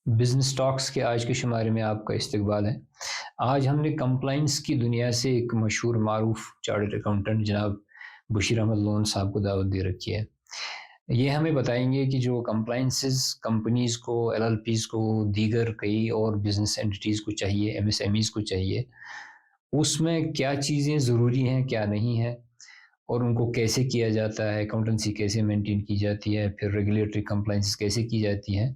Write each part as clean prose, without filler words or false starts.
Business talks के आज के शुमारे में आपका इस्तकबाल है। आज हमने कंप्लाइंस की दुनिया से एक मशहूर मारूफ चार्टर्ड अकाउंटेंट जनाब बशीर अहमद लोन साहब को दावत दे रखी है। ये हमें बताएंगे कि जो कंप्लाइंसेस कंपनीज़ को, एलएलपीज़ को, दीगर कई और बिजनेस एंटिटीज़ को चाहिए, एमएसएमईज़ को चाहिए, उसमें क्या चीज़ें ज़रूरी हैं, क्या नहीं है, और उनको कैसे किया जाता है, अकाउंटेंसी कैसे मेंटेन की जाती है, फिर रेगुलेटरी कंप्लाइंसेस कैसे की जाती हैं।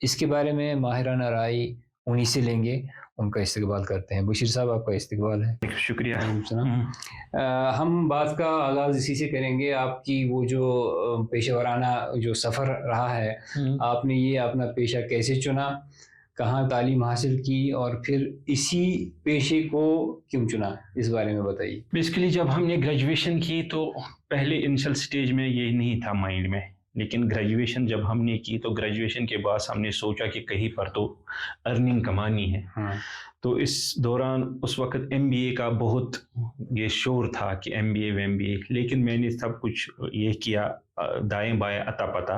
इसके बारे में माहिराना राय उन्हीं से लेंगे, उनका इस्तकबाल करते हैं। बशीर साहब, आपका इस्तकबाल है। शुक्रिया। वालेकुम सलाम। हम बात का आगाज़ इसी से करेंगे। आपकी वो जो पेशा वराना जो सफ़र रहा है, आपने ये अपना पेशा कैसे चुना, कहाँ तालीम हासिल की और फिर इसी पेशे को क्यों चुना, इस बारे में बताइए। बेसिकली जब हमने ग्रेजुएशन की तो पहले इनिशियल स्टेज में ये नहीं था माइंड में, लेकिन ग्रेजुएशन जब हमने की तो ग्रेजुएशन के बाद हमने सोचा कि कहीं पर तो अर्निंग कमानी है। तो इस दौरान उस वक्त एमबीए का बहुत ये शोर था कि एमबीए, लेकिन मैंने सब कुछ ये किया दाएं बाएं अता पता,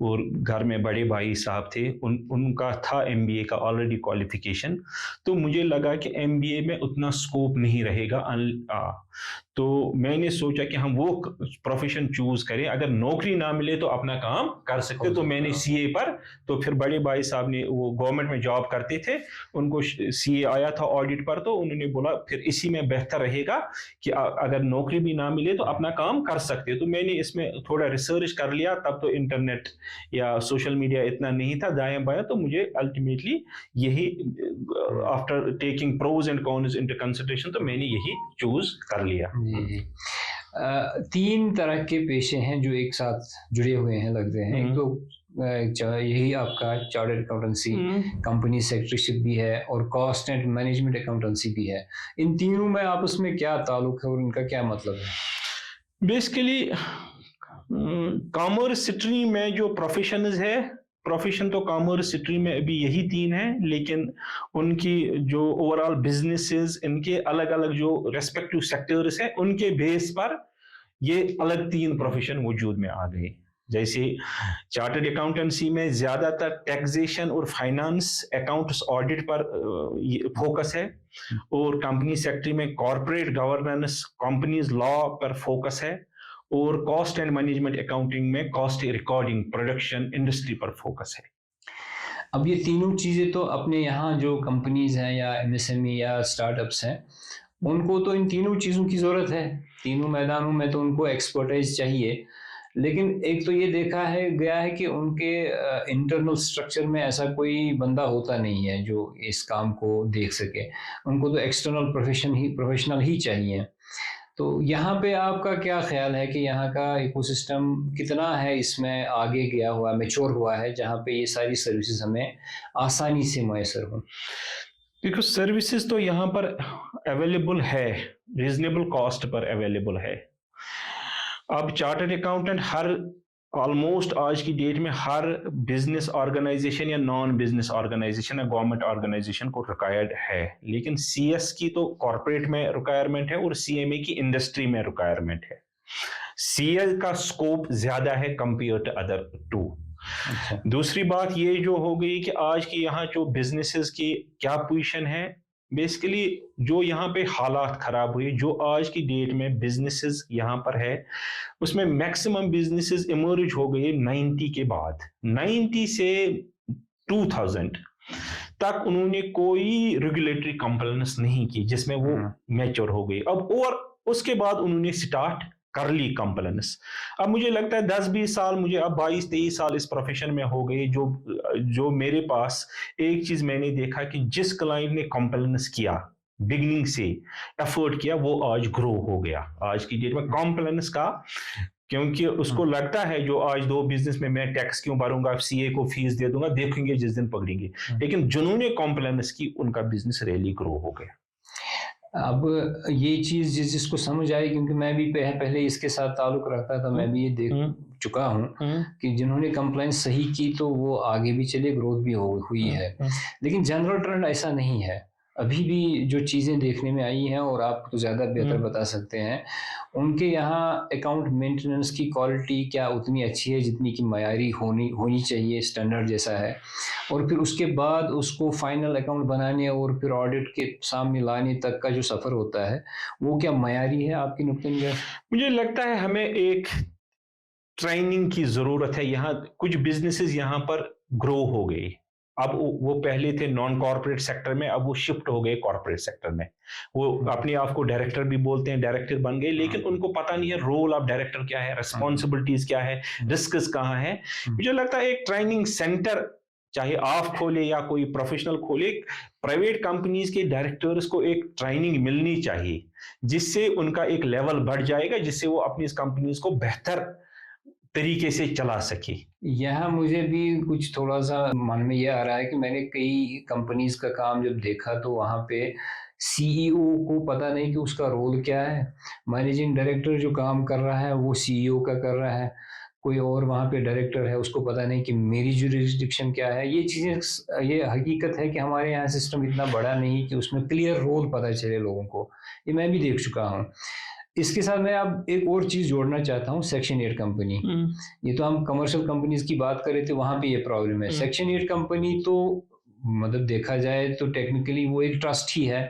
और घर में बड़े भाई साहब थे, उनका था एमबीए का ऑलरेडी क्वालिफिकेशन। तो मुझे लगा कि एमबीए में उतना स्कोप नहीं रहेगा। तो मैंने सोचा कि हम वो प्रोफेशन चूज करें, अगर नौकरी ना मिले तो अपना काम कर सकते। तो मैंने सीए पर, तो फिर बड़े भाई साहब ने, वो गवर्नमेंट में जॉब करते थे, उनको सीए आया था ऑडिट पर, तो उन्होंने बोला फिर इसी में बेहतर रहेगा कि अगर नौकरी भी ना मिले तो अपना काम कर सकते। तो मैंने इसमें थोड़ा रिसर्च कर लिया, तब तो इंटरनेट या सोशल मीडिया इतना नहीं था दाएं बाएं, तो मुझे अल्टीमेटली यही, after taking pros and cons into consideration, तो मैंने यही चूज कर लिया। जी। तीन तरह के पेशे हैं जो एक साथ जुड़े हुए हैं, लगते हैं। एक तो यही आपका चार्टर्ड अकाउंटेंसी, कंपनी सेक्रेटरीशिप भी है, और कॉस्ट एंड मैनेजमेंट अकाउंटेंसी भी है। इन तीनों में आपस में क्या ताल्लुक है और इनका क्या मतलब है? बेसिकली कॉमर्स स्ट्रीम में जो प्रोफेशंस है, प्रोफेशन तो कॉमर्स स्ट्रीम में अभी यही तीन है, लेकिन उनकी जो ओवरऑल बिजनेसेस, इनके अलग अलग जो रेस्पेक्टिव सेक्टर्स हैं, उनके बेस पर ये अलग तीन प्रोफेशन वजूद में आ गए। जैसे चार्टर्ड अकाउंटेंसी में ज्यादातर टैक्सेशन और फाइनेंस अकाउंट्स ऑडिट पर फोकस है, और कंपनी सेक्टर में कॉर्पोरेट गवर्नेंस, कंपनीज लॉ पर फोकस है, और कॉस्ट एंड मैनेजमेंट अकाउंटिंग में कॉस्ट रिकॉर्डिंग, प्रोडक्शन, इंडस्ट्री पर फोकस है। अब ये तीनों चीज़ें तो अपने यहाँ जो कंपनीज हैं या एमएसएमई या स्टार्टअप्स हैं, उनको तो इन तीनों चीज़ों की ज़रूरत है। तीनों मैदानों में तो उनको एक्सपर्टाइज चाहिए। लेकिन एक तो ये देखा है गया है कि उनके इंटरनल स्ट्रक्चर में ऐसा कोई बंदा होता नहीं है जो इस काम को देख सके। उनको तो एक्सटर्नल प्रोफेशनल ही चाहिए। तो यहाँ पे आपका क्या ख्याल है कि यहाँ का इकोसिस्टम कितना है, इसमें आगे गया हुआ, मैच्योर हुआ है, जहाँ पे ये सारी सर्विसेज हमें आसानी से मैसर हों? देखो, सर्विसेज तो यहाँ पर अवेलेबल है, रीजनेबल कॉस्ट पर अवेलेबल है। अब चार्टर्ड अकाउंटेंट हर, ऑलमोस्ट आज की डेट में हर बिजनेस ऑर्गेनाइजेशन या नॉन बिजनेस ऑर्गेनाइजेशन या गवर्नमेंट ऑर्गेनाइजेशन को रिक्वायर्ड है, लेकिन सीएस की तो कॉर्पोरेट में रिक्वायरमेंट है और सीएमए की इंडस्ट्री में रिक्वायरमेंट है। सीएस का स्कोप ज्यादा है कंपेयर टू अदर टू। दूसरी बात ये जो हो गई कि आज की यहाँ जो बिजनेसेस की क्या पोजीशन है, बेसिकली जो यहाँ पे हालात खराब हुए, जो आज की डेट में बिजनेसेस यहाँ पर है, उसमें मैक्सिमम बिजनेसेस इमर्ज हो गए 90 के बाद। 90 से 2000 तक उन्होंने कोई रेगुलेटरी कंप्लायंस नहीं की जिसमें वो मैच्योर हो गई। अब और उसके बाद उन्होंने स्टार्ट कर ली कंप्लायंस। अब मुझे लगता है 10-20 साल, मुझे अब 22-23 साल इस प्रोफेशन में हो गए, जो मेरे पास एक चीज मैंने देखा कि जिस क्लाइंट ने कंप्लायंस किया, बिगिनिंग से एफर्ट किया, वो आज ग्रो हो गया। आज की डेट में कंप्लायंस का, क्योंकि उसको लगता है जो आज दो बिजनेस में मैं टैक्स क्यों भरूंगा, सीए को फीस दे दूंगा, देखेंगे जिस दिन पकड़ेंगे। लेकिन जिन्होंने कंप्लायंस की, उनका बिजनेस रियली ग्रो हो गया। अब ये चीज़ जिसको समझ आई, क्योंकि मैं भी पहले इसके साथ ताल्लुक़ रखता था, मैं भी ये देख चुका हूँ कि जिन्होंने कंप्लायंस सही की तो वो आगे भी चले, ग्रोथ भी हुई है। लेकिन जनरल ट्रेंड ऐसा नहीं है। अभी भी जो चीज़ें देखने में आई हैं, और आप तो ज़्यादा बेहतर हम्म, बता सकते हैं, उनके यहाँ अकाउंट मेंटेनेंस की क्वालिटी क्या उतनी अच्छी है जितनी कि मयारी होनी होनी चाहिए, स्टैंडर्ड जैसा है? और फिर उसके बाद उसको फाइनल अकाउंट बनाने और फिर ऑडिट के सामने लाने तक का जो सफ़र होता है, वो क्या मयारी है आपकी नुक्ते नज़र? मुझे लगता है हमें एक ट्रेनिंग की ज़रूरत है। यहाँ कुछ बिज़नेसेस यहाँ पर ग्रो हो गए। अब वो पहले थे नॉन कॉर्पोरेट सेक्टर में, अब वो शिफ्ट हो गए कॉर्पोरेट सेक्टर में। वो अपने आप को डायरेक्टर भी बोलते हैं, डायरेक्टर बन गए, लेकिन उनको पता नहीं है रोल ऑफ डायरेक्टर क्या है, रिस्पॉन्सिबिलिटीज़ क्या है, रिस्क्स कहाँ हैं। मुझे लगता है एक ट्रेनिंग सेंटर चाहे आप खोले या कोई प्रोफेशनल खोले, प्राइवेट कंपनीज के डायरेक्टर्स को एक ट्रेनिंग मिलनी चाहिए, जिससे उनका एक लेवल बढ़ जाएगा, जिससे वो अपनी इस कंपनीज को बेहतर तरीके से चला सके। यहाँ मुझे भी कुछ थोड़ा-सा मन में ये आ रहा है कि मैंने कई कंपनीज़ का काम जब देखा तो वहाँ पे सीईओ को पता नहीं कि उसका रोल क्या है। मैनेजिंग डायरेक्टर जो काम कर रहा है वो सीईओ का कर रहा है। कोई और वहाँ पे डायरेक्टर है, उसको पता नहीं कि मेरी जुरिसडिक्शन क्या है। ये चीज़ें ये हकीकत है कि हमारे यहाँ सिस्टम इतना बड़ा नहीं कि उसमें क्लियर रोल पता चले लोगों को। ये मैं भी देख चुका हूँ। इसके साथ मैं अब एक और चीज़ जोड़ना चाहता हूँ, सेक्शन 8 कंपनी। ये तो हम कमर्शियल कंपनीज़ की बात कर रहे थे, वहाँ पे ये प्रॉब्लम है। सेक्शन 8 कंपनी तो मतलब देखा जाए तो टेक्निकली वो एक ट्रस्ट ही है,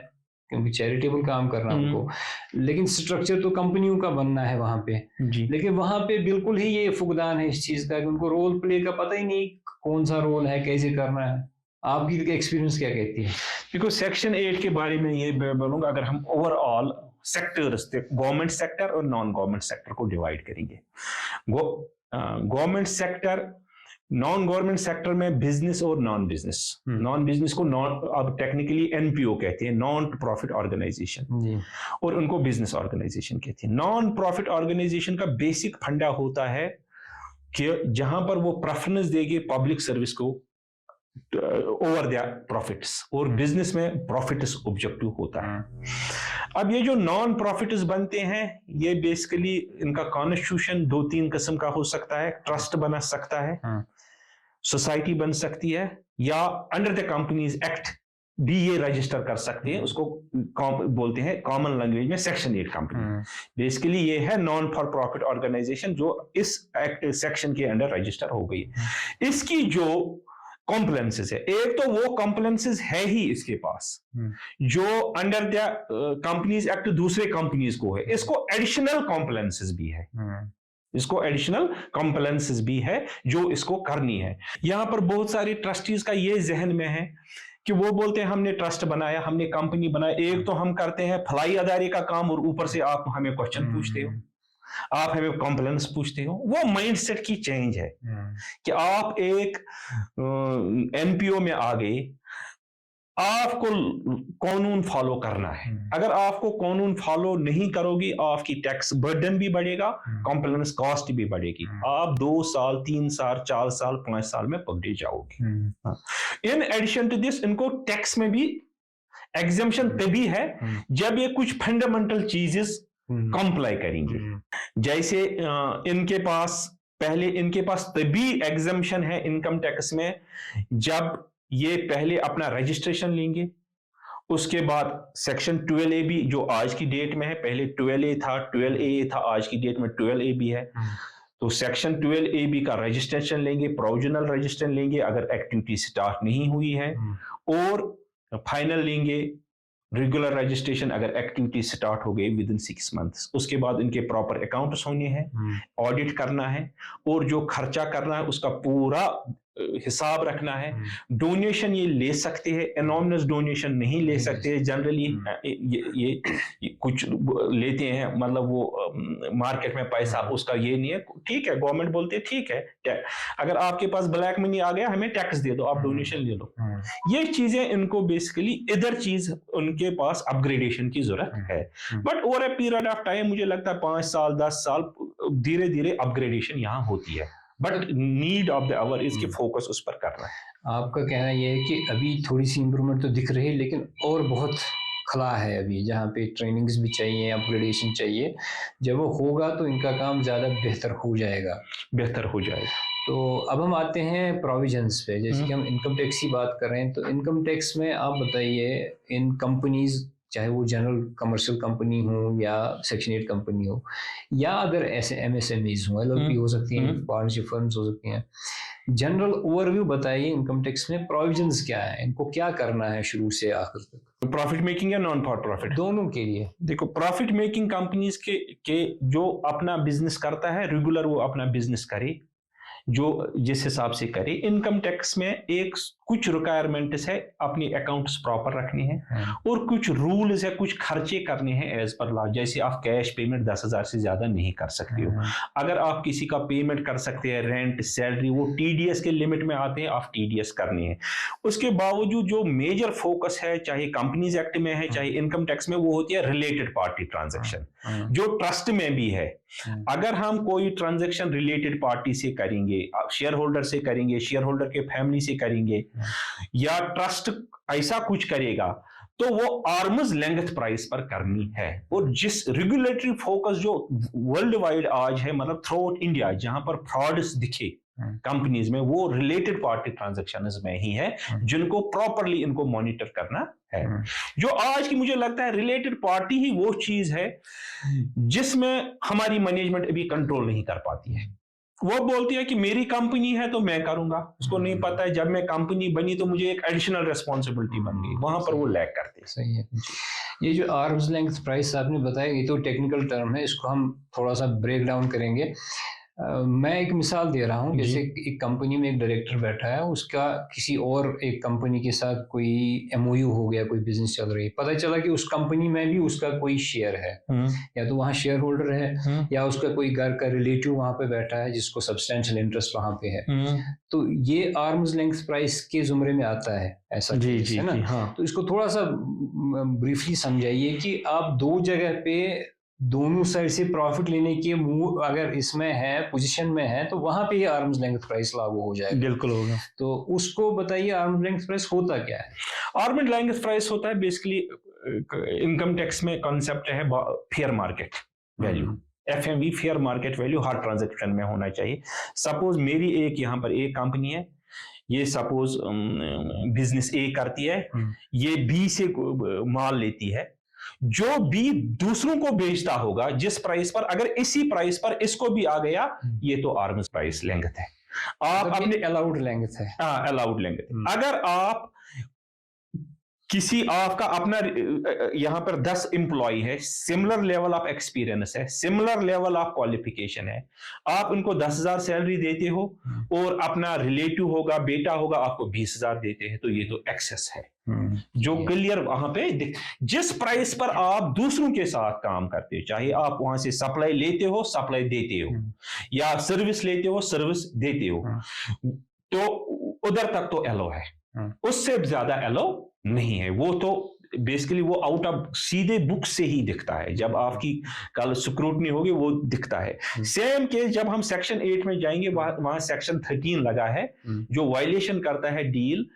क्योंकि चैरिटेबल काम कर रहा है उनको। लेकिन स्ट्रक्चर तो कंपनियों का बनना है वहाँ पे। जी। लेकिन वहाँ पे बिल्कुल ही ये फुकदान है इस चीज़ का कि उनको रोल प्ले का पता ही नहीं, कौन-सा रोल है, कैसे करना है। आपकी एक्सपीरियंस क्या कहती है? देखो सेक्शन 8 के बारे में ये मैं बोलूँगा, अगर हम ओवरऑल सेक्टर्स गवर्नमेंट सेक्टर और नॉन गवर्नमेंट सेक्टर को डिवाइड करेंगे। Government sector, non government sector में बिजनेस और नॉन बिजनेस। नॉन बिजनेस को नॉन अब टेक्निकली एनपीओ कहते हैं, नॉन प्रॉफिट ऑर्गेनाइजेशन, जी। और उनको बिजनेस ऑर्गेनाइजेशन कहते हैं। नॉन प्रॉफिट ऑर्गेनाइजेशन का बेसिक फंडा होता है कि जहां पर वो प्रेफरेंस देगी पब्लिक सर्विस को ओवर द प्रॉफिट्स, और बिजनेस में प्रॉफिट्स ऑब्जेक्टिव होता है। अब ये जो नॉन प्रॉफिट्स बनते हैं, ये बेसिकली इनका कॉन्स्टिट्यूशन दो तीन किस्म का हो सकता है। ट्रस्ट बना सकता है, सोसाइटी बन सकती है, या अंडर द कंपनीज एक्ट भी ये रजिस्टर कर सकते हैं। उसको बोलते हैं कॉमन लैंग्वेज में सेक्शन 8 कंपनी। बेसिकली ये है नॉन फॉर प्रॉफिट ऑर्गेनाइजेशन जो इस सेक्शन के अंडर रजिस्टर हो गई। इसकी जो कॉम्प्लायंसेस है, एक तो वो कॉम्प्लायंसेस है ही इसके पास जो अंडर द कंपनीज एक्ट दूसरे कंपनीज को है। इसको एडिशनल कॉम्प्लायंसेस भी है, इसको एडिशनल कॉम्प्लायंसेस भी है जो इसको करनी है। यहां पर बहुत सारे ट्रस्टीज का ये जहन में है कि वो बोलते हैं हमने ट्रस्ट बनाया, हमने कंपनी बनाया, एक तो हम करते हैं फलाई अदारे का काम और ऊपर से आप हमें क्वेश्चन पूछते हो, आप हमें कॉम्प्लायंस पूछते हो। वो माइंडसेट की चेंज है कि आप एक एनपीओ में आ गए, आपको कानून फॉलो करना है। अगर आपको कानून फॉलो नहीं करोगी, आपकी टैक्स बर्डन भी बढ़ेगा, कॉम्प्लायंस कॉस्ट भी बढ़ेगी। आप 2 साल 3 साल 4 साल 5 साल में पकड़े जाओगे। इन एडिशन टू दिस, इनको टैक्स में भी एग्जम्पशन तभी है जब ये कुछ फंडामेंटल चीजेस कंप्लाई करेंगे। जैसे इनके पास तभी एग्जम्पशन है इनकम टैक्स में जब ये पहले अपना रजिस्ट्रेशन लेंगे, उसके बाद सेक्शन 12A भी जो आज की डेट में है, पहले 12A था, 12AA था, आज की डेट में 12A भी है। तो सेक्शन 12AB का रजिस्ट्रेशन लेंगे, प्रोविजनल रजिस्ट्रेशन लेंगे अगर एक्टिविटी स्टार्ट नहीं हुई है, और फाइनल लेंगे रेगुलर रजिस्ट्रेशन अगर एक्टिविटी स्टार्ट हो गई विद इन 6 मंथ्स। उसके बाद इनके प्रॉपर अकाउंट्स होने हैं, ऑडिट करना है, और जो खर्चा करना है उसका पूरा हिसाब रखना है। डोनेशन ये ले सकते हैं, एनॉर्मस डोनेशन नहीं ले सकते। जनरली ये कुछ लेते हैं, मतलब वो मार्केट में पैसा उसका ये नहीं है। ठीक है, गवर्नमेंट बोलती है ठीक है, अगर आपके पास ब्लैक मनी आ गया हमें टैक्स दे दो, आप डोनेशन ले लो। ये चीजें इनको बेसिकली इधर चीज उनके पास अपग्रेडेशन की जरूरत है। But over a period of time मुझे लगता है 5 साल 10 साल धीरे धीरे अपग्रेडेशन यहाँ होती है। But need of the hour इसकी फोकस उस पर करना है। आपका कहना यह है कि अभी थोड़ी सी इम्प्रूवमेंट तो दिख रही है, लेकिन और बहुत खला है अभी, जहाँ पे ट्रेनिंग्स भी चाहिए, अपग्रेडेशन चाहिए। जब वो होगा तो इनका काम ज़्यादा बेहतर हो जाएगा। बेहतर हो जाएगा। तो अब हम आते हैं प्रोविजंस पे, जैसे कि हम इनकम टैक्स की बात कर रहे हैं, तो इनकम टैक्स में आप बताइए इन कंपनीज, चाहे वो जनरल कमर्शियल कंपनी हो या सेक्शन 8 कंपनी हो या अगर ऐसे एमएसएमईज हो, एलएलपी हो सकती हैं, पार्टनरशिप फर्म्स हो सकती हैं, जनरल ओवरव्यू बताइए इनकम टैक्स में प्रोविजंस क्या है, इनको क्या करना है शुरू से आखिर तक, प्रॉफिट मेकिंग या नॉन फॉर प्रॉफिट, दोनों के लिए। देखो, प्रॉफिट मेकिंग कंपनीज के जो अपना बिजनेस करता है रेगुलर, वो अपना बिजनेस करे जो जिस हिसाब से करे। इनकम टैक्स में एक कुछ रिक्वायरमेंट्स है, अपनी अकाउंट्स प्रॉपर रखने हैं और कुछ रूल्स है, कुछ खर्चे करने हैं एज पर लॉ। जैसे आप कैश पेमेंट 10,000 से ज्यादा नहीं कर सकते हो। अगर आप किसी का पेमेंट कर सकते हैं, रेंट, सैलरी, वो टीडीएस के लिमिट में आते हैं, आप टीडीएस करने हैं। उसके बावजूद जो मेजर फोकस है, चाहे कंपनीज एक्ट में है चाहे इनकम टैक्स में, वो होती है रिलेटेड पार्टी ट्रांजेक्शन, जो ट्रस्ट में भी है। अगर हम कोई ट्रांजैक्शन रिलेटेड पार्टी से करेंगे, शेयर होल्डर से करेंगे, शेयर होल्डर के फैमिली से करेंगे, या ट्रस्ट ऐसा कुछ करेगा, तो वो आर्म्स लेंथ प्राइस पर करनी है। और जिस रेगुलेटरी फोकस जो वर्ल्ड वाइड आज है, मतलब थ्रू आउट इंडिया, जहां पर फ्रॉड्स दिखे कंपनीज में, वो रिलेटेड पार्टी ट्रांजैक्शंस में ही है, जिनको प्रॉपरली इनको मॉनिटर करना है। जो आज की मुझे लगता है रिलेटेड पार्टी ही वो चीज है जिसमें हमारी मैनेजमेंट अभी कंट्रोल नहीं कर पाती है। वो बोलती है कि मेरी कंपनी है तो मैं करूंगा, उसको नहीं पता है जब मैं कंपनी बनी तो मुझे एक एडिशनल रिस्पॉन्सिबिलिटी बन गई, वहां पर वो लैग करते हैं। सही है। ये जो आर्म्स लेंथ प्राइस आपने बताया, ये तो टेक्निकल टर्म है, इसको हम थोड़ा सा ब्रेक डाउन करेंगे। मैं एक मिसाल दे रहा हूँ, जैसे एक कंपनी में एक डायरेक्टर बैठा है, उसका किसी और एक कंपनी के साथ कोई एमओयू हो गया, कोई बिजनेस चल रही है, पता चला कि उस कंपनी में भी उसका कोई शेयर है, या तो वहाँ शेयर होल्डर है या उसका कोई घर का रिलेटिव वहाँ पे बैठा है जिसको सब्सटेंशियल इंटरेस्ट वहाँ पे है। तो ये आर्म्स लेंथ प्राइस के जुमरे में आता है, ऐसा जी है ना? हाँ। तो इसको थोड़ा सा ब्रीफली समझाइए कि आप दो जगह पे दोनों साइड से प्रॉफिट लेने के मूव अगर इसमें है, पोजीशन में है, तो वहां पे ये आर्म्स लेंथ प्राइस लागू हो जाएगा। बिल्कुल होगा। तो उसको बताइए, आर्म्स लेंथ प्राइस होता क्या है? आर्म्स लेंथ प्राइस होता है बेसिकली इनकम टैक्स में कॉन्सेप्ट है fair market value, FMV, fair market value हर ट्रांजैक्शन में होना चाहिए। सपोज मेरी एक यहाँ पर एक कंपनी है, ये सपोज बिजनेस ए करती है, ये बी से माल लेती है, जो बी दूसरों को बेचता होगा जिस प्राइस पर, अगर इसी प्राइस पर इसको भी आ गया, ये तो आर्म्स प्राइस लेंथ है। आप अपने अलाउड लेंथ है। हाँ, अलाउड लेंथ। अगर आप किसी आपका अपना यहां पर 10 एम्प्लॉय है, सिमिलर लेवल ऑफ एक्सपीरियंस है, सिमिलर लेवल ऑफ क्वालिफिकेशन है, आप उनको 10,000 सैलरी देते हो और अपना रिलेटिव होगा, बेटा होगा, आपको 20,000 देते हैं, तो ये तो एक्सेस है जो क्लियर वहां पे जिस प्राइस पर आप दूसरों के साथ काम करते हो, चाहे आप वहां से सप्लाई लेते हो, सप्लाई देते हो, या सर्विस लेते हो, सर्विस देते हो, तो उधर तक तो एलो है, उससे ज्यादा एलो नहीं है। वो तो बेसिकली वो आउट ऑफ सीधे बुक से ही दिखता है, जब आपकी कल स्क्रूटनी होगी वो दिखता है। सेम केस जब हम सेक्शन 8 में जाएंगे, वहां सेक्शन 13 लगा है जो वायलेशन करता है डील,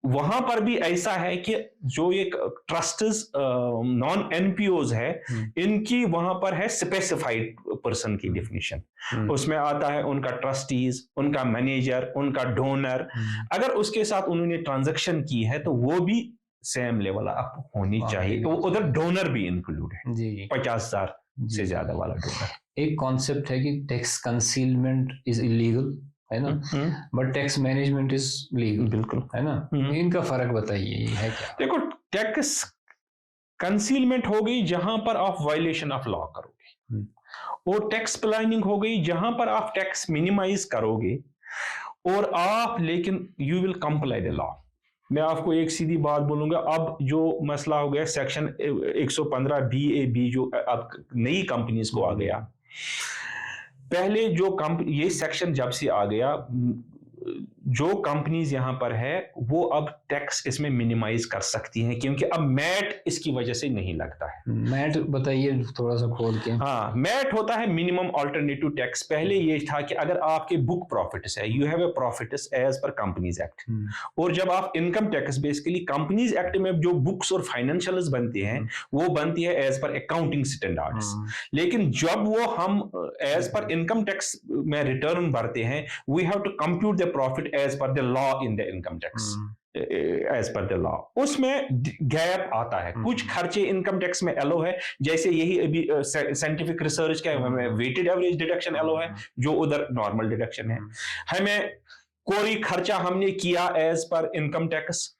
वहां पर भी ऐसा है कि जो एक ट्रस्ट्स नॉन एनपीओज है, इनकी वहां पर है स्पेसिफाइड पर्सन की डेफिनेशन, उसमें आता है उनका ट्रस्टीज, उनका मैनेजर, उनका डोनर, अगर उसके साथ उन्होंने ट्रांजैक्शन की है तो वो भी सेम लेवल अप होनी चाहिए, तो उधर डोनर भी इंक्लूड है, 50,000 से ज्यादा वाला डोनर। एक कॉन्सेप्ट है कि टैक्स कंसीलमेंट इज इलीगल, है ना, but tax management is legal, बिल्कुल, है ना? इनका फर्क बताइए, ये है क्या? देखो, टैक्स कंसीलमेंट हो गई जहां पर आप वायलेशन ऑफ लॉ करोगे, और टैक्स प्लानिंग हो गई जहां पर आप टैक्स मिनिमाइज करोगे, और आप लेकिन you will comply the law. मैं आपको एक सीधी बात बोलूंगा, अब जो मसला हो गया सेक्शन 115 BAB जो अब नई कंपनीज को आ गया, पहले जो कंपनी, ये सेक्शन जब से आ गया, जो कंपनीज यहाँ पर है वो अब टैक्स इसमें मिनिमाइज कर सकती हैं, क्योंकि अब मैट इसकी वजह से नहीं लगता है। मैट बताइए थोड़ा सा खोल के। हाँ, मैट होता है मिनिमम अल्टरनेटिव टैक्स। पहले ये था कि अगर आपके बुक प्रॉफिट्स है, you have a profits as per companies act, और जब आप income tax basically companies act में जो बुक्स और फाइनेंशियल्स बनते हैं वो बनती है एज पर अकाउंटिंग स्टैंडर्ड्स। लेकिन जब वो हम एज पर इनकम टैक्स में रिटर्न भरते हैं, we have to compute the profit as per the law in the income tax, as per the law. उसमें गैप आता है, कुछ खर्चे इनकम टैक्स में एलो है, जैसे यही अभी साइंटिफिक रिसर्च का वेटेड एवरेज डिडक्शन एलो है, जो उधर नॉर्मल डिडक्शन है। हमें कोई खर्चा हमने किया एज पर इनकम टैक्स,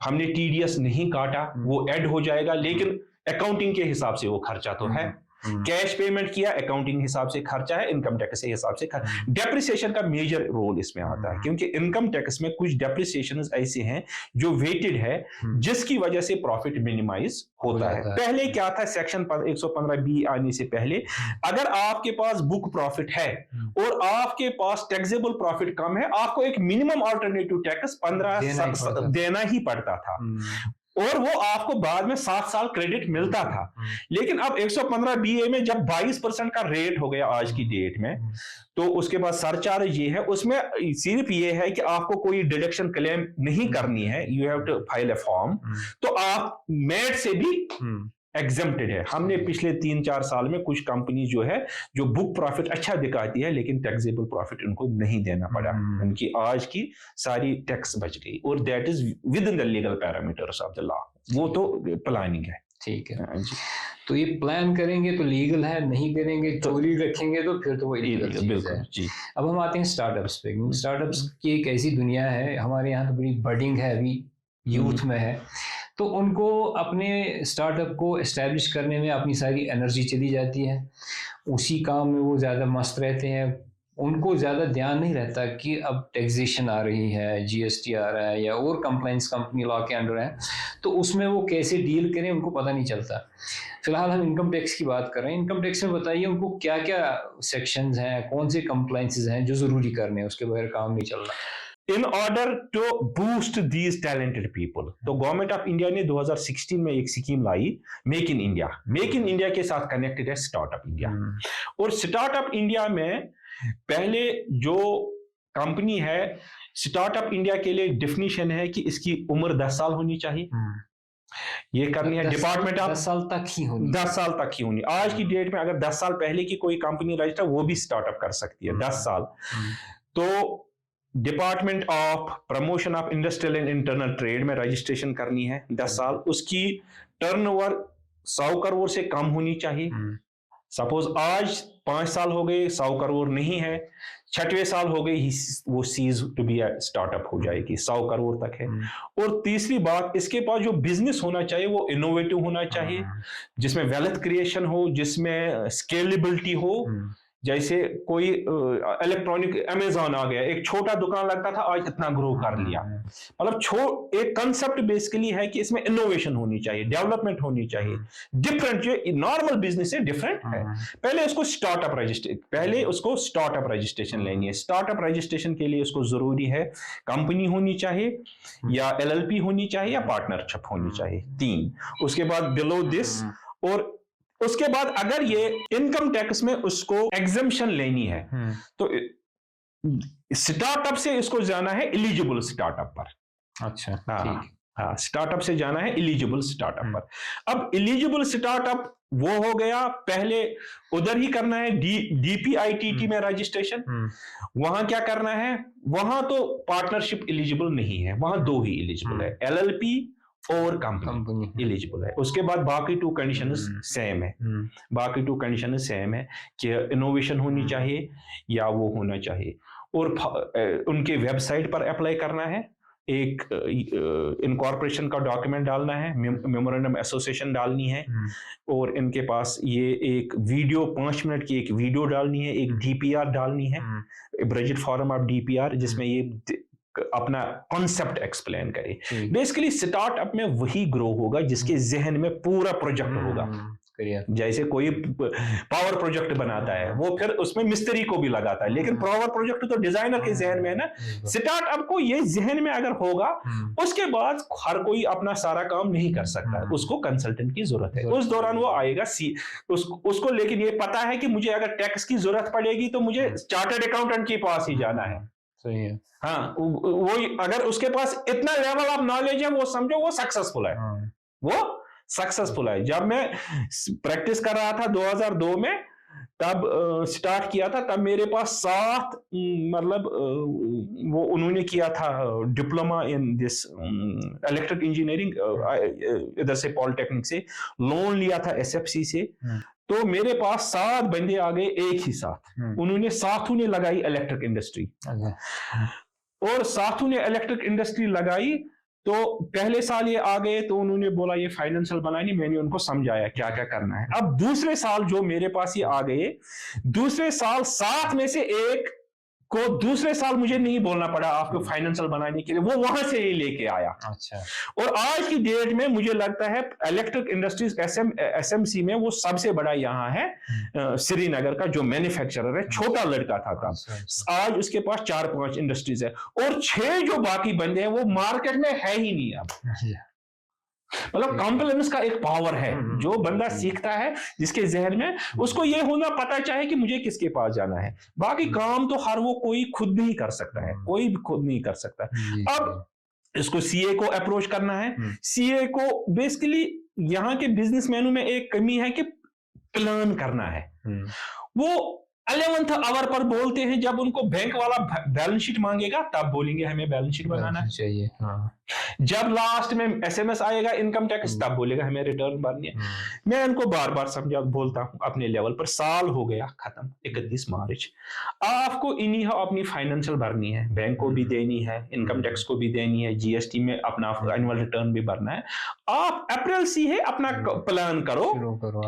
हमने टीडीएस नहीं काटा, वो ऐड हो जाएगा, लेकिन अकाउंटिंग के हिसाब से वो खर्चा तो है। कैश पेमेंट किया, अकाउंटिंग हिसाब से खर्चा है, इनकम टैक्स के हिसाब से खर्चा। डेप्रिसिएशन का मेजर रोल इसमें आता है, क्योंकि इनकम टैक्स में कुछ डेप्रिसिएशन ऐसे हैं जो वेटेड है, जिसकी वजह से प्रॉफिट मिनिमाइज होता है। पहले क्या था, सेक्शन 115B आने से पहले अगर आपके पास बुक प्रॉफिट है और आपके पास टैक्सेबल प्रॉफिट कम है, आपको एक मिनिमम अल्टरनेटिव टैक्स 15 देना ही पड़ता था, और वो आपको बाद में 7 साल क्रेडिट मिलता था। लेकिन अब 115BA में जब 22% का रेट हो गया आज की डेट में, तो उसके बाद सरचार्ज ये है, उसमें सिर्फ ये है कि आपको कोई डिडक्शन क्लेम नहीं करनी है, you have to file a form, तो आप मैट से भी एग्जेम्प्टेड है। हमने पिछले 3-4 साल में कुछ कंपनी जो है जो बुक प्रॉफिट अच्छा दिखाती है, लेकिन टैक्सेबल प्रॉफिट उनको नहीं देना पड़ा, उनकी आज की सारी टैक्स बच गई, और that is with in the legal parameters of the law. वो तो प्लानिंग है। ठीक है जी। तो ये प्लान करेंगे तो लीगल है, नहीं करेंगे चोरी रखेंगे तो फिर तो वो इलीगल चीज है जी। अब हम आते हैं स्टार्टअप्स पे। स्टार्टअप्स की एक ऐसी दुनिया है, हमारे यहाँ तो बड़ी बडिंग है, अभी यूथ में है, तो उनको अपने स्टार्टअप को एस्टैब्लिश करने में अपनी सारी एनर्जी चली जाती है, उसी काम में वो ज़्यादा मस्त रहते हैं, उनको ज़्यादा ध्यान नहीं रहता कि अब टैक्सेशन आ रही है, जीएसटी आ रहा है, या और कंप्लाइंस कंपनी लॉ के अंडर है, तो उसमें वो कैसे डील करें उनको पता नहीं चलता। फिलहाल हम इनकम टैक्स की बात कर रहे हैं। इनकम टैक्स में बताइए उनको क्या क्या सेक्शंस हैं, कौन से कंप्लाइंसेस हैं जो ज़रूरी करने हैं, उसके बगैर काम नहीं चल रहा। In order to boost these talented people, तो गवर्नमेंट ऑफ इंडिया ने 2016 में एक scheme lie, make in India. Make in India के साथ कनेक्टेड है स्टार्टअप इंडिया, और स्टार्टअप इंडिया में पहले जो कंपनी है, स्टार्टअप इंडिया के लिए डेफिनेशन है कि इसकी उम्र 10 साल होनी चाहिए, ये करनी है डिपार्टमेंट ऑफ 10 साल तक ही होनी, 10 साल तक ही होनी। आज की डेट में अगर 10 साल पहले की कोई कंपनी रजिस्टर, वो भी स्टार्टअप कर सकती है 10 साल। तो department of promotion of industrial and internal trade में रजिस्ट्रेशन करनी है 10 साल। उसकी टर्नओवर 100 करोड़ से कम होनी चाहिए। सपोज आज 5 साल हो गए, 100 करोड़ नहीं है, 6वें साल हो गई, वो सीज टू बी स्टार्टअप हो जाएगी, 100 करोड़ तक है। और तीसरी बात, इसके पास जो बिजनेस होना चाहिए वो इनोवेटिव होना चाहिए, जिसमें वेल्थ क्रिएशन हो, जिसमें स्केलेबिलिटी हो। जैसे कोई इलेक्ट्रॉनिक अमेजॉन आ गया, एक छोटा दुकान लगता था, आज इतना ग्रो कर लिया। मतलब एक कंसेप्ट बेसिकली है कि इसमें इनोवेशन होनी चाहिए, डेवलपमेंट होनी चाहिए, डिफरेंट। जो नॉर्मल बिजनेस है डिफरेंट है। पहले उसको स्टार्टअप रजिस्ट्रेशन लेनी है। स्टार्टअप रजिस्ट्रेशन के लिए उसको जरूरी है कंपनी होनी चाहिए, या एलएलपी होनी चाहिए, या पार्टनरशिप होनी चाहिए, 3। उसके बाद बिलो दिस, और उसके बाद अगर ये इनकम टैक्स में उसको एग्जम्पशन लेनी है, तो स्टार्टअप से इसको जाना है एलिजिबल स्टार्टअप पर। अच्छा, हाँ, स्टार्टअप से जाना है एलिजिबल स्टार्टअप पर। अब एलिजिबल स्टार्टअप वो हो गया, पहले उधर ही करना है डीपीआईटीटी में रजिस्ट्रेशन। वहां क्या करना है, वहां तो पार्टनरशिप एलिजिबल नहीं है, वहां 2 ही एलिजिबल है, एलएलपी और कंपनी एलिजिबल है। उसके बाद बाकी 2 कंडीशंस सेम है, बाकी 2 कंडीशंस सेम है कि इनोवेशन होनी चाहिए या वो होना चाहिए, और उनके वेबसाइट पर अप्लाई करना है, एक इनकॉर्पोरेशन का डॉक्यूमेंट डालना है, मेमोरेंडम एसोसिएशन डालनी है, और इनके पास ये एक वीडियो 5 मिनट की एक वीडियो डालनी है, एक डीपीआर डालनी है, बजट फॉर्म ऑफ डीपीआर, जिसमें ये अपना कॉन्सेप्ट एक्सप्लेन करे। बेसिकली स्टार्टअप में वही ग्रो होगा जिसके जहन में पूरा प्रोजेक्ट होगा, करिए। जैसे कोई पावर प्रोजेक्ट बनाता है, वो फिर उसमें मिस्त्री को भी लगाता है, लेकिन पावर प्रोजेक्ट तो डिजाइनर के जहन में है ना। स्टार्टअप को ये जहन में अगर होगा, उसके बाद हर कोई अपना सारा काम नहीं कर सकता, उसको कंसल्टेंट की जरूरत है। उस दौरान वो आएगा उसको, लेकिन ये पता है कि मुझे अगर टैक्स की जरूरत पड़ेगी तो मुझे चार्टर्ड अकाउंटेंट के पास ही जाना है। सही है। हाँ, वो अगर उसके पास इतना लेवल ऑफ नॉलेज है, वो समझो वो सक्सेसफुल है। वो सक्सेसफुल है। जब मैं प्रैक्टिस कर रहा था 2002 में, तब स्टार्ट किया था, तब मेरे पास 7 मतलब वो उन्होंने किया था diploma in this electric engineering, इधर से पॉलिटेक्निक से लोन लिया था, एसएफसी से। तो मेरे पास 7 बंदे आ गए एक ही साथ, उन्होंने साथों ने लगाई इलेक्ट्रिक इंडस्ट्री, और साथों ने इलेक्ट्रिक इंडस्ट्री लगाई। तो पहले साल ये आ गए, तो उन्होंने बोला ये फाइनेंशियल बनानी, मैंने उनको समझाया क्या क्या करना है। अब दूसरे साल जो मेरे पास ये आ गए, दूसरे साल 7 में से एक को दूसरे साल मुझे नहीं बोलना पड़ा आपको फाइनेंशियल बनाने के लिए, वो वहां से ही लेके आया। अच्छा। और आज की डेट में मुझे लगता है इलेक्ट्रिक इंडस्ट्रीज एसएमसी में वो सबसे बड़ा यहाँ है श्रीनगर का, जो मैन्युफैक्चरर है, छोटा लड़का था तब। आज उसके पास 4-5 इंडस्ट्रीज है, और 6 जो बाकी बंदे हैं वो मार्केट में है ही नहीं अब। मतलब कॉम्प्लेक्स का एक पावर है, जो बंदा सीखता है, जिसके जहन में, उसको ये होना पता चाहे कि मुझे किसके पास जाना है। बाकी काम तो हर वो कोई खुद नहीं कर सकता है, कोई भी खुद नहीं कर सकता। अब इसको सीए को अप्रोच करना है। सीए को बेसिकली यहाँ के बिजनेसमैनों में एक कमी है कि प्लान करना है। वो 11th आवर पर बोलते हैं, जब उनको बैंक वाला बैलेंस शीट मांगेगा तब बोलेंगे हमें बैलेंस शीट बनाना चाहिए। जब लास्ट में एसएमएस आएगा इनकम टैक्स, तब बोलेगा हमें रिटर्न भरनी है। मैं उनको बार बार समझा बोलता हूं अपने लेवल पर, साल हो गया खत्म, 31 मार्च, आपको इन्हीं अपनी फाइनेंशियल भरनी है, बैंक को भी देनी है, इनकम टैक्स को भी देनी है, जीएसटी में अपना एनुअल रिटर्न भी भरना है। आप अप्रैल से ही अपना प्लान करो,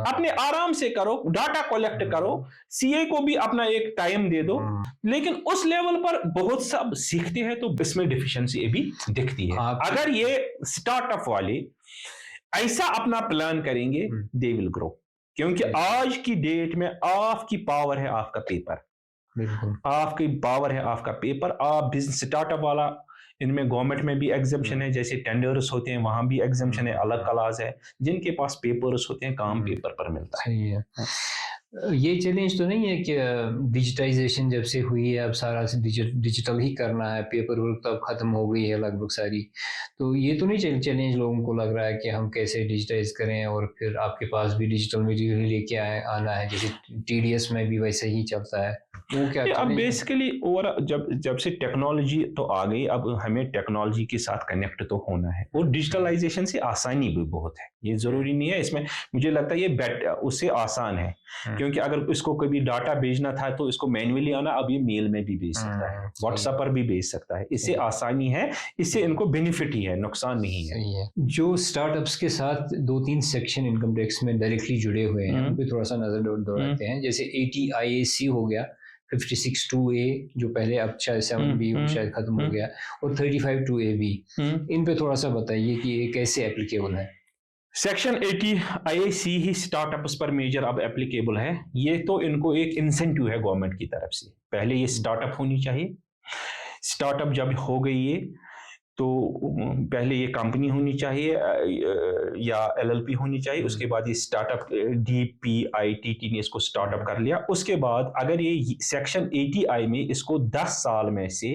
अपने आराम से करो, डाटा कलेक्ट करो, सीए को भी अपना एक टाइम दे दो। लेकिन उस लेवल पर बहुत सब सीखते हैं, तो इसमें डिफिशिएंसी भी दिखती है। अगर ये स्टार्टअप वाले ऐसा अपना प्लान करेंगे, दे विल ग्रो। क्योंकि आज की डेट में आपकी पावर है आपका पेपर, आपकी पावर है आपका पेपर। आप बिजनेस स्टार्टअप वाला, इनमें गवर्नमेंट में भी एग्जेम्पशन है, जैसे टेंडर्स होते हैं वहां भी एग्जेम्पशन है, अलग क्लास है। जिनके पास पेपर्स होते हैं, काम पेपर पर मिलता है। ये चैलेंज तो नहीं है कि डिजिटाइजेशन जब से हुई है, अब सारा डिजिटल ही करना है, पेपर वर्क तो अब खत्म हो गई है लगभग सारी, तो ये तो नहीं चैलेंज लोगों को लग रहा है कि हम कैसे डिजिटाइज करें, और फिर आपके पास भी डिजिटल मटेरियल लेके आना है, जैसे टीडीएस में भी वैसे ही चलता है, वो क्या अब बेसिकली और जब से टेक्नोलॉजी तो आ गई, अब हमें टेक्नोलॉजी के साथ कनेक्ट तो होना है, और डिजिटलाइजेशन से आसानी भी बहुत है। ये जरूरी नहीं है, इसमें मुझे लगता है ये उससे आसान है, क्योंकि अगर इसको कभी डाटा भेजना था तो इसको मैन्युअली आना, अब ये मेल में भी भेज सकता है, व्हाट्सएप पर भी भेज सकता है। इससे आसानी है, इससे इनको बेनिफिट ही है, नुकसान नहीं है। जो स्टार्टअप्स के साथ 2-3 सेक्शन इनकम टैक्स में डायरेक्टली जुड़े हुए हैं, उन पे थोड़ा सा नजर दौड़ाते हैं। जैसे 80IAC हो गया, 56(2)A जो पहले, अब शायद 7B शायद खत्म हो गया, और 35(2)AB, इन पे थोड़ा सा बताइए कि ये कैसे एप्लीकेबल है। सेक्शन 80IAC ही स्टार्टअप्स पर मेजर अब एप्लीकेबल है। ये तो इनको एक इंसेंटिव है गवर्नमेंट की तरफ से, पहले ये स्टार्टअप होनी चाहिए। स्टार्टअप जब हो गई ये, तो पहले ये कंपनी होनी चाहिए या एलएलपी होनी चाहिए, उसके बाद ये स्टार्टअप DPITT ने इसको स्टार्टअप कर लिया। उसके बाद अगर ये सेक्शन 80I में इसको 10 साल में से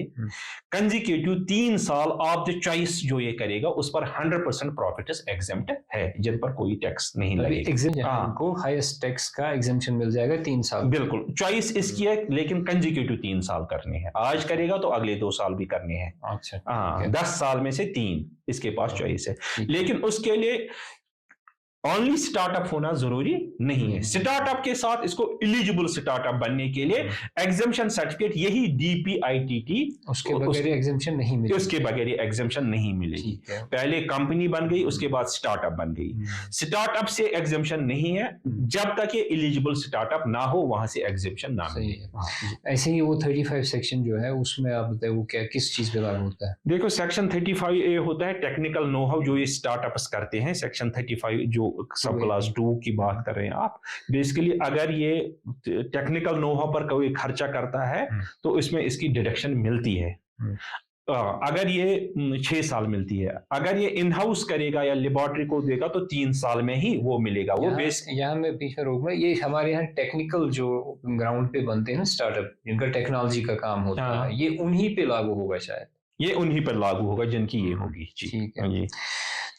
कंजिक्यूटिव 3 साल ऑफ द चॉइस जो ये करेगा, उस पर 100% प्रॉफिट एग्जेम्प्ट है, जिन पर कोई टैक्स नहीं लगेगा। इनको हाईएस्ट टैक्स का एग्जेम्पशन मिल जाएगा 3 साल। बिल्कुल, चॉइस इसकी है, लेकिन कंजिक्यूटिव 3 साल करने हैं। आज करेगा तो अगले 2 साल भी करने हैं। अच्छा, 10 साल में से 3 इसके पास चॉइस है, लेकिन उसके लिए ओनली स्टार्टअप होना जरूरी नहीं है। स्टार्टअप के साथ इसको एलिजिबल स्टार्टअप बनने के लिए एग्जेम्पशन सर्टिफिकेट, यही DPITT, उसके बगैर एग्जेम्पशन नहीं मिलेगी, उसके बगैर एग्जेम्पशन नहीं मिलेगी। पहले कंपनी बन गई, उसके बाद स्टार्टअप बन गई। स्टार्टअप से एग्जेम्पशन नहीं है, जब तक ये एलिजिबल स्टार्टअप ना हो वहां से एग्जेम्पशन ना मिले। ऐसे ही वो 35 सेक्शन जो है, उसमें आप बताए वो क्या, किस चीज पे लागू होता है? देखो, सेक्शन 35A होता है टेक्निकल नो हाउ जो ये स्टार्टअप्स करते हैं। सेक्शन 35 जो सब क्लास 2 की बात कर रहे हैं आप, बेसिकली अगर ये टेक्निकल नो हाउ पर कोई खर्चा करता है तो इसमें इसकी डिडक्शन मिलती है। अगर ये 6 साल मिलती है, अगर ये इन हाउस करेगा या लेबोरेटरी को देगा तो 3 साल में ही वो मिलेगा। वो यहाँ मैं पीछे रोक में, ये हमारे यहाँ टेक्निकल जो ग्राउंड पे बनते हैं ना स्टार्टअप, जिनका टेक्नोलॉजी का काम होता है, ये उन्हीं पे लागू होगा शायद, ये उन्हीं पर लागू होगा जिनकी ये होगी। ठीक है जी।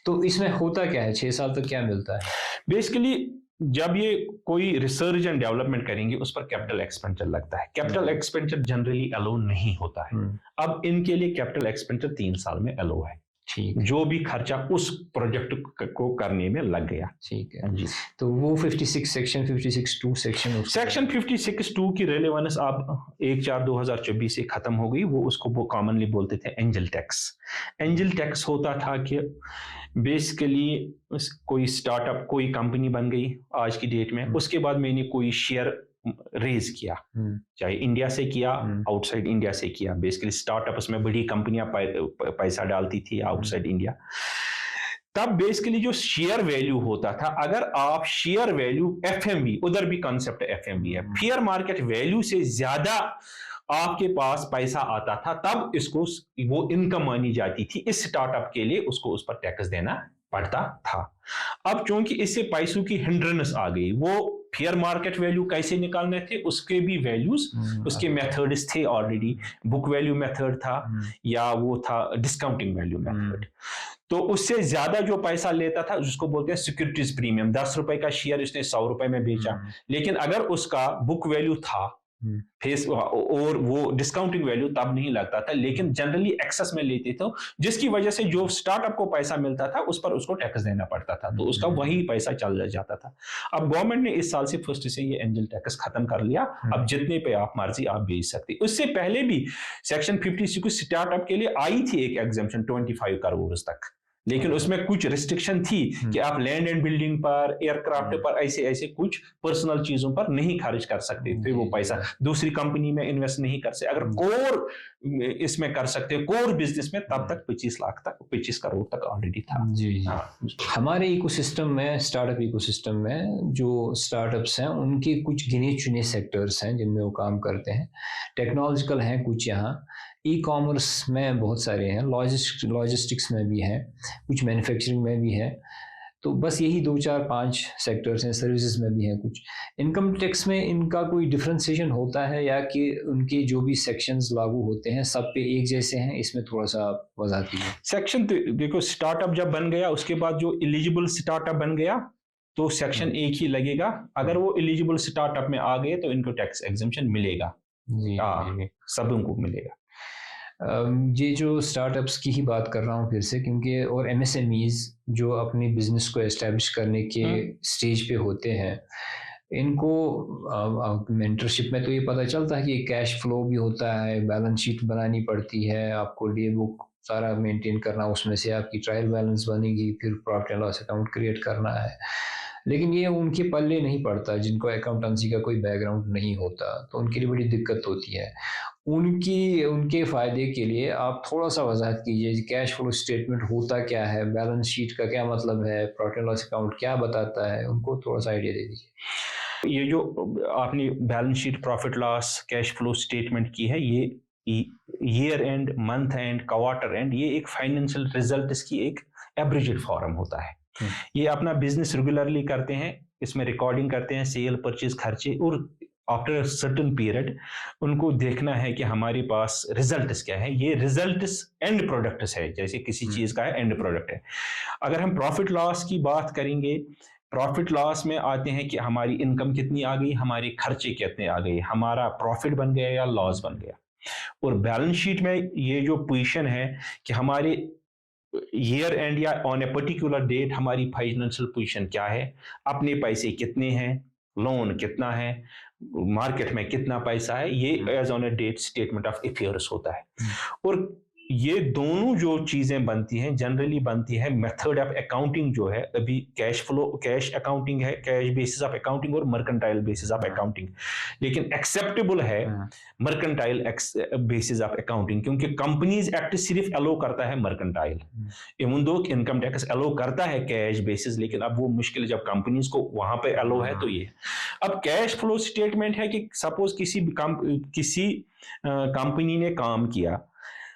तो इसमें होता क्या है, 6 साल तक क्या मिलता है? बेसिकली जब ये कोई रिसर्च एंड डेवलपमेंट करेंगे उस पर कैपिटल एक्सपेंडिचर लगता है। कैपिटल एक्सपेंडिचर जनरली अलो नहीं होता है। अब इनके लिए कैपिटल एक्सपेंडिचर 3 साल में अलो है, जो भी खर्चा उस प्रोजेक्ट को करने में लग गया। ठीक है जी। तो वो 56 सेक्शन 56(2) सेक्शन 56(2) की रेलेवेंस अब 1/4/2024 से खत्म हो गई। वो उसको वो कॉमनली बोलते थे एंजल टैक्स। एंजल टैक्स होता था कि बेसिकली कोई स्टार्टअप, कोई कंपनी बन गई आज की डेट में, उसके बाद मैंने कोई शेयर रेज किया, चाहे इंडिया से किया, आउटसाइड इंडिया से किया। बेसिकली स्टार्टअप में बड़ी कंपनियां पैसा डालती थी आउटसाइड इंडिया। तब बेसिकली जो शेयर वैल्यू होता था, अगर आप शेयर वैल्यू एफएमवी, उधर भी कॉन्सेप्ट एफएमवी है, फेयर मार्केट वैल्यू से ज्यादा आपके पास पैसा आता था, तब इसको वो इनकम मानी जाती थी। इस स्टार्टअप के लिए उसको उस पर टैक्स देना पड़ता था। अब चूंकि इससे पैसों की हिंड्रेंस आ गई, वो फेयर मार्केट वैल्यू कैसे निकालने थे उसके भी वैल्यूज, उसके मेथड्स थे ऑलरेडी। बुक वैल्यू मेथड था या वो था डिस्काउंटिंग वैल्यू मेथड। तो उससे ज्यादा जो पैसा लेता था जिसको बोलते हैं सिक्योरिटीज प्रीमियम। 10 रुपए का शेयर इसने 100 रुपए में बेचा, लेकिन अगर उसका बुक वैल्यू था फेस और वो डिस्काउंटिंग वैल्यू तब नहीं लगता था, लेकिन जनरली एक्सेस में लेते थे, जिसकी वजह से जो स्टार्टअप को पैसा मिलता था उस पर उसको टैक्स देना पड़ता था, तो उसका वही पैसा चल जाता था। अब गवर्नमेंट ने इस साल से 1 से ये एंजल टैक्स खत्म कर लिया। अब जितने पे आप मर्जी आप बेच सकते। उससे पहले भी सेक्शन 56 स्टार्टअप के लिए आई थी एक एग्जेम्पशन 25 करोड़ तक, लेकिन उसमें कुछ रिस्ट्रिक्शन थी कि आप लैंड एंड बिल्डिंग पर, एयरक्राफ्ट पर, ऐसे ऐसे कुछ पर्सनल चीजों पर नहीं खर्च कर सकते थे। वो पैसा दूसरी कंपनी में इन्वेस्ट नहीं कर सकते। अगर कोर इसमें कर सकते, कोर बिजनेस में, तब तक 25 लाख तक, 25 करोड़ तक ऑलरेडी था। जी। हमारे इकोसिस्टम में, स्टार्टअप इकोसिस्टम में जो स्टार्टअप्स हैं उनके कुछ गिने चुने सेक्टर्स हैं जिनमें वो काम करते हैं। टेक्नोलॉजिकल हैं कुछ, यहाँ ई कॉमर्स में बहुत सारे हैं, लॉजिस्टिक्स में भी हैं, कुछ मैन्युफैक्चरिंग में भी है। तो बस यही 2, 4, 5 सेक्टर्स हैं। सर्विसेज में भी हैं कुछ। इनकम टैक्स में इनका कोई डिफरेंशिएशन होता है या कि उनके जो भी सेक्शंस लागू होते हैं सब पे एक जैसे हैं? इसमें थोड़ा सा वजाहत कीजिए। सेक्शन देखो, स्टार्टअप जब बन गया उसके बाद जो एलिजिबल स्टार्टअप बन गया तो सेक्शन एक ही लगेगा। अगर वो एलिजिबल स्टार्टअप में आ गए तो इनको टैक्स एग्जेम्पशन मिलेगा। जी, सबों को मिलेगा। ये जो स्टार्टअप्स की ही बात कर रहा हूँ फिर से, क्योंकि और एमएसएमईज जो अपनी बिजनेस को एस्टैब्लिश करने के स्टेज पे होते हैं, इनको मेंटरशिप में तो ये पता चलता है कि कैश फ्लो भी होता है, बैलेंस शीट बनानी पड़ती है, आपको डे बुक सारा मेंटेन करना, उसमें से आपकी ट्रायल बैलेंस बनेगी, फिर profit and loss account create करना है। लेकिन ये उनके पल्ले नहीं पड़ता जिनको अकाउंटेंसी का कोई बैकग्राउंड नहीं होता, तो उनके लिए बड़ी दिक्कत होती है। उनके फ़ायदे के लिए आप थोड़ा सा वजाहत कीजिए, कैश फ्लो स्टेटमेंट होता क्या है, बैलेंस शीट का क्या मतलब है, प्रॉफिट एंड लॉस अकाउंट क्या बताता है, उनको थोड़ा सा आइडिया दे दीजिए। ये जो आपने balance sheet, profit loss, cash flow statement की है, ये year and, month and, quarter and, ये एक फाइनेंशियल रिजल्ट की एक एब्रिजेड फॉर्म होता है। ये अपना बिजनेस रेगुलरली करते हैं, इसमें रिकॉर्डिंग करते हैं, सेल, परचेज, खर्चे, और आफ्टर सर्टेन पीरियड उनको देखना है कि हमारे पास रिजल्ट्स क्या है। ये रिजल्ट्स एंड प्रोडक्ट्स है, जैसे किसी चीज का है एंड प्रोडक्ट है। अगर हम प्रॉफिट लॉस की बात करेंगे, प्रॉफिट लॉस में आते हैं कि हमारी इनकम कितनी आ गई, हमारे खर्चे कितने आ गए, हमारा प्रॉफिट बन गया या लॉस बन गया। और बैलेंस शीट में ये जो पोजीशन है कि हमारे ईयर एंड या ऑन ए पर्टिकुलर डेट हमारी फाइनेंशियल पोजीशन क्या है, अपने पैसे कितने हैं, लोन कितना है, मार्केट में कितना पैसा है, ये as on a date statement of affairs होता है। और ये दोनों जो चीजें बनती हैं जनरली बनती है मेथड ऑफ अकाउंटिंग जो है, अभी कैश फ्लो कैश अकाउंटिंग है, कैश बेसिस ऑफ अकाउंटिंग और मर्केंटाइल बेसिस ऑफ अकाउंटिंग, लेकिन एक्सेप्टेबल है मर्केंटाइल बेसिस ऑफ अकाउंटिंग, क्योंकि कंपनीज एक्ट सिर्फ अलो करता है mercantile, even though income tax allow करता है कैश बेसिस, लेकिन अब वो मुश्किल जब कंपनीज को वहां पे अलो है तो ये। अब कैश फ्लो स्टेटमेंट है कि सपोज किसी कंपनी ने काम किया,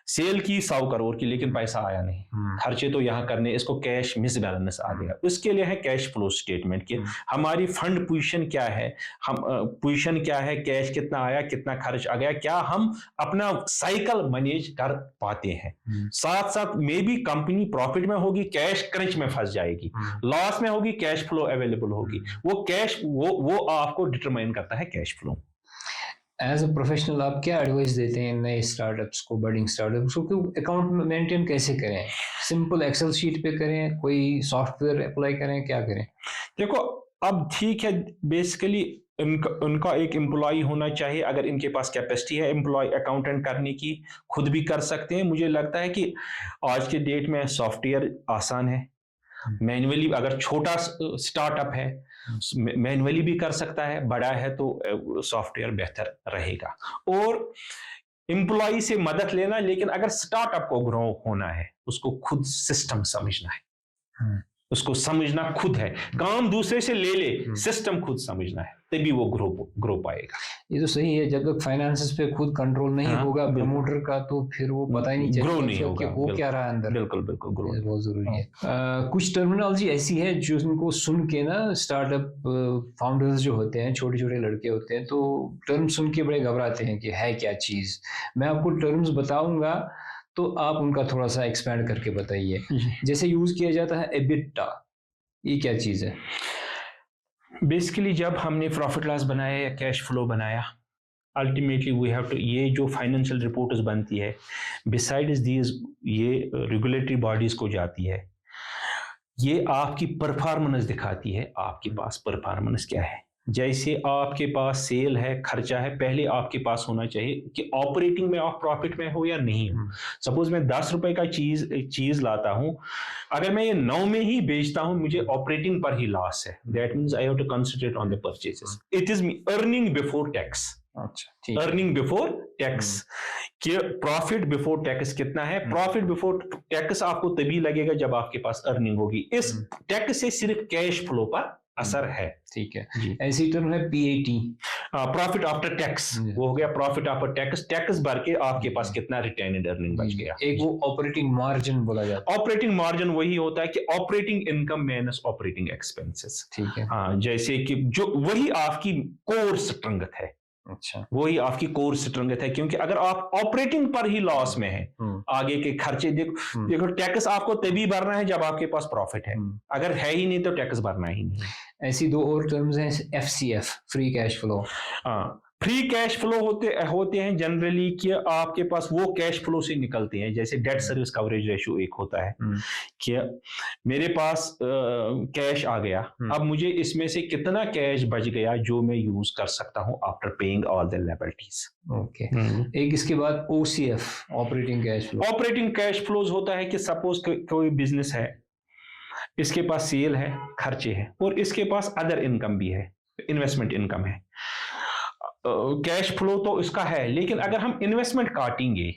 सेल की 100 करोड़ की, लेकिन पैसा आया नहीं, खर्चे तो यहाँ करने, इसको कैश मिस बैलेंस आ गया, उसके लिए है कैश फ्लो स्टेटमेंट कि हमारी फंड पोजीशन क्या है, हम पोजीशन क्या है, कैश कितना आया, कितना खर्च आ गया, क्या हम अपना साइकिल मैनेज कर पाते हैं। साथ साथ मे भी कंपनी प्रॉफिट में होगी, कैश क्रंच में फंस जाएगी, लॉस में होगी, कैश फ्लो अवेलेबल होगी, वो कैश वो आपको डिटरमाइन करता है cash flow. As a professional आप क्या एडवाइस देते हैं नए स्टार्टअप्स को, बडिंग स्टार्टअप्स को, कि अकाउंट मेंटेन कैसे करें? सिंपल एक्सेल शीट पे करें, कोई सॉफ्टवेयर अप्लाई करें, क्या करें? देखो अब ठीक है, बेसिकली उनका एक एम्प्लॉय होना चाहिए, अगर इनके पास कैपेसिटी है एम्प्लॉय अकाउंटेंट करने की, खुद भी कर सकते हैं। मुझे लगता है कि आज के डेट में सॉफ्टवेयर आसान है, मैन्युअली अगर छोटा स्टार्टअप है मैन्युअली भी कर सकता है, बड़ा है तो सॉफ्टवेयर बेहतर रहेगा। और एम्प्लॉय से मदद लेना, लेकिन अगर स्टार्टअप को ग्रो होना है उसको खुद सिस्टम समझना है, उसको समझना खुद है, काम दूसरे से ले ले, सिस्टम खुद समझना है, तभी वो ग्रो पाएगा। ये तो सही है, जब तक फाइनेंसेस पे खुद कंट्रोल नहीं होगा प्रमोटर का, तो फिर वो पता ही नहीं चलेगा ग्रो नहीं होगा, वो क्या रहा है अंदर। बिल्कुल बिल्कुल, ग्रो बहुत जरूरी है। कुछ टर्मिनोलॉजी ऐसी है जो उनको सुन के ना, स्टार्टअप फाउंडर्स जो होते हैं, छोटे छोटे लड़के होते हैं, तो टर्म सुन के बड़े घबराते हैं कि है क्या चीज। मैं आपको टर्म्स बताऊंगा तो आप उनका थोड़ा सा एक्सपैंड करके बताइए। जैसे यूज किया जाता है एबिटा, ये क्या चीज है? बेसिकली जब हमने प्रॉफिट लॉस बनाया या कैश फ्लो बनाया, अल्टीमेटली वी हैव टू, ये जो फाइनेंशियल रिपोर्ट्स बनती है बिसाइड्स दीज, ये रेगुलेटरी बॉडीज को जाती है, ये आपकी परफॉर्मेंस दिखाती है, आपके पास परफॉर्मेंस क्या है। जैसे आपके पास सेल है, खर्चा है, पहले आपके पास होना चाहिए कि ऑपरेटिंग में आप प्रॉफिट में हो या नहीं हो। सपोज मैं 10 रुपए का चीज लाता हूं, अगर मैं ये 9 में ही बेचता हूं, मुझे ऑपरेटिंग पर ही लॉस है, that means I have to concentrate on the purchases. It is earning before tax. अच्छा, अर्निंग बिफोर टैक्स कि प्रॉफिट बिफोर टैक्स कितना है। प्रॉफिट बिफोर टैक्स आपको तभी लगेगा जब आपके पास अर्निंग होगी। इस टैक्स से सिर्फ कैश फ्लो पर असर है। ठीक है, ऐसी टर्म है पीएटी, प्रॉफिट आफ्टर टैक्स, वो हो गया प्रॉफिट आफ्टर टैक्स, टैक्स भर के आपके पास कितना रिटेन्ड अर्निंग बच गया। एक वो ऑपरेटिंग मार्जिन बोला जाता है। ऑपरेटिंग मार्जिन वही होता है कि operating income minus operating expenses. ठीक है, हाँ, जैसे कि जो वही आपकी कोर स्ट्रेंथ है। अच्छा, वही आपकी कोर स्ट्रेंथ है, क्योंकि अगर आप ऑपरेटिंग पर ही लॉस में है, आगे के खर्चे देखो टैक्स आपको तभी भरना है जब आपके पास प्रॉफिट है, अगर है ही नहीं तो टैक्स भरना ही नहीं है। ऐसी दो और टर्म्स हैं, एफसीएफ, फ्री कैश फ्लो। हाँ, फ्री कैश फ्लो होते हैं जनरली कि आपके पास वो कैश फ्लो से निकलते हैं, जैसे डेट सर्विस कवरेज रेशियो एक होता है कि मेरे पास कैश आ गया, अब मुझे इसमें से कितना कैश बच गया जो मैं यूज कर सकता हूं after paying all the liabilities. Okay, एक इसके बाद OCF, operating cash flow. Operating cash flows होता है कि सपोज कोई बिजनेस है, इसके पास सेल है, खर्चे हैं, और इसके पास अदर इनकम भी है, इन्वेस्टमेंट इनकम है। कैश फ्लो तो इसका है, लेकिन अगर हम इन्वेस्टमेंट काटेंगे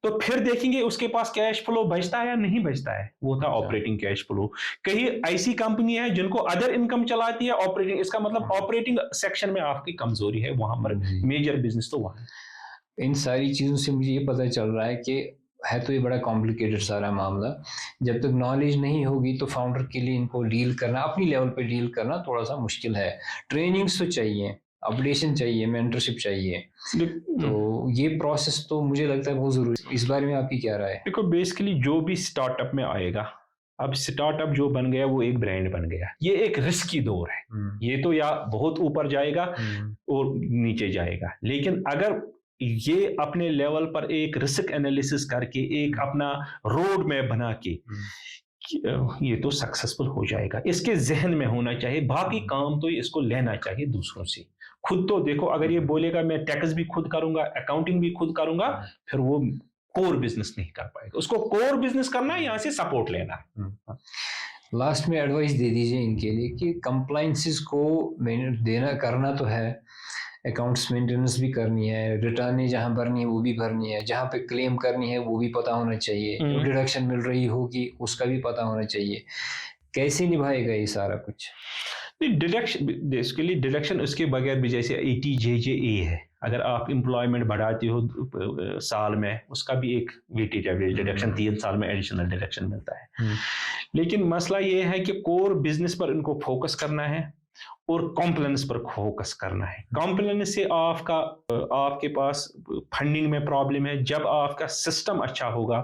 तो फिर देखेंगे उसके पास कैश फ्लो बचता है या नहीं बचता है, वो था ऑपरेटिंग कैश फ्लो। कई ऐसी कंपनी है जिनको अदर इनकम चलाती है ऑपरेटिंग, इसका मतलब ऑपरेटिंग सेक्शन में आपकी कमजोरी है, वहां पर मेजर बिजनेस तो वहां है। इन सारी चीजों से मुझे ये पता चल रहा है कि है तो ये बड़ा कॉम्प्लिकेटेड सारा मामला। जब तक नॉलेज नहीं होगी तो फाउंडर के लिए इनको डील करना, अपनी लेवल पे डील करना थोड़ा सा मुश्किल है। ट्रेनिंग्स तो चाहिए, अपडेशन चाहिए, मेंटरशिप चाहिए, तो ये प्रोसेस तो मुझे लगता है बहुत जरूरी है। इस बारे में आपकी क्या राय है? देखो बेसिकली जो भी स्टार्टअप में आएगा, अब स्टार्टअप जो बन गया वो एक ब्रांड बन गया, ये एक रिस्की दौर है, ये तो या बहुत ऊपर जाएगा और नीचे जाएगा, लेकिन अगर ये अपने लेवल पर एक रिस्क एनालिसिस करके एक अपना रोड मैप बना के ये तो सक्सेसफुल हो जाएगा, इसके जहन में होना चाहिए। बाकी काम तो इसको लेना चाहिए दूसरों से। खुद तो देखो, अगर ये बोलेगा मैं टैक्स भी खुद करूंगा, अकाउंटिंग भी खुद करूंगा, फिर वो कोर बिजनेस नहीं कर पाएगा। उसको कोर बिजनेस करना है, यहाँ से सपोर्ट लेना है। लास्ट में एडवाइस दे दीजिए इनके लिए कि कंप्लाइंसेस को देना करना तो है, अकाउंट्स मेंटेनेंस भी करनी है, रिटर्न जहाँ भरनी है वो भी भरनी है, जहाँ पे क्लेम करनी है वो भी पता होना चाहिए, डिडक्शन मिल रही होगी उसका भी पता होना चाहिए। कैसे निभाएगा ये सारा कुछ? डिडक्शन, इसके लिए डिडक्शन उसके बगैर भी, जैसे 80JJA है, अगर आप एम्प्लॉयमेंट बढ़ाते हो साल में, उसका भी एक वेटेज एवरेज डिडक्शन 3 साल में एडिशनल डिडक्शन मिलता है। लेकिन मसला ये है कि कोर बिजनेस पर इनको फोकस करना है और कॉम्प्लायंस पर फोकस करना है। कॉम्प्लायंस से आपके पास फंडिंग में प्रॉब्लम है। जब आपका सिस्टम अच्छा होगा,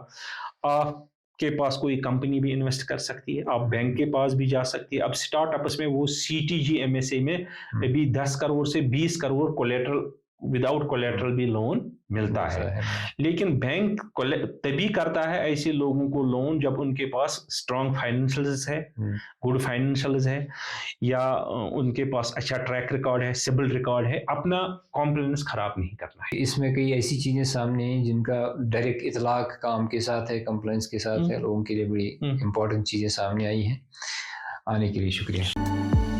आपके पास कोई कंपनी भी इन्वेस्ट कर सकती है, आप बैंक के पास भी जा सकती है। अब स्टार्टअप्स में वो CTG MSA में अभी 10 करोड़ से 20 करोड़ कोलेटरल, विदाउट कोलेटरल भी लोन मिलता है। लेकिन बैंक तभी करता है ऐसे लोगों को लोन जब उनके पास स्ट्रॉन्ग फाइनेंशियल्स है, गुड फाइनेंशियल्स है, या उनके पास अच्छा ट्रैक रिकॉर्ड है, सिबिल रिकॉर्ड है। अपना कॉम्प्लायंस खराब नहीं करना है। इसमें कई ऐसी चीजें सामने हैं जिनका डायरेक्ट इतलाक काम के साथ है, कंप्लायंस के साथ है, लोगों के लिए बड़ी इंपॉर्टेंट चीजें सामने आई हैं। आने के लिए शुक्रिया।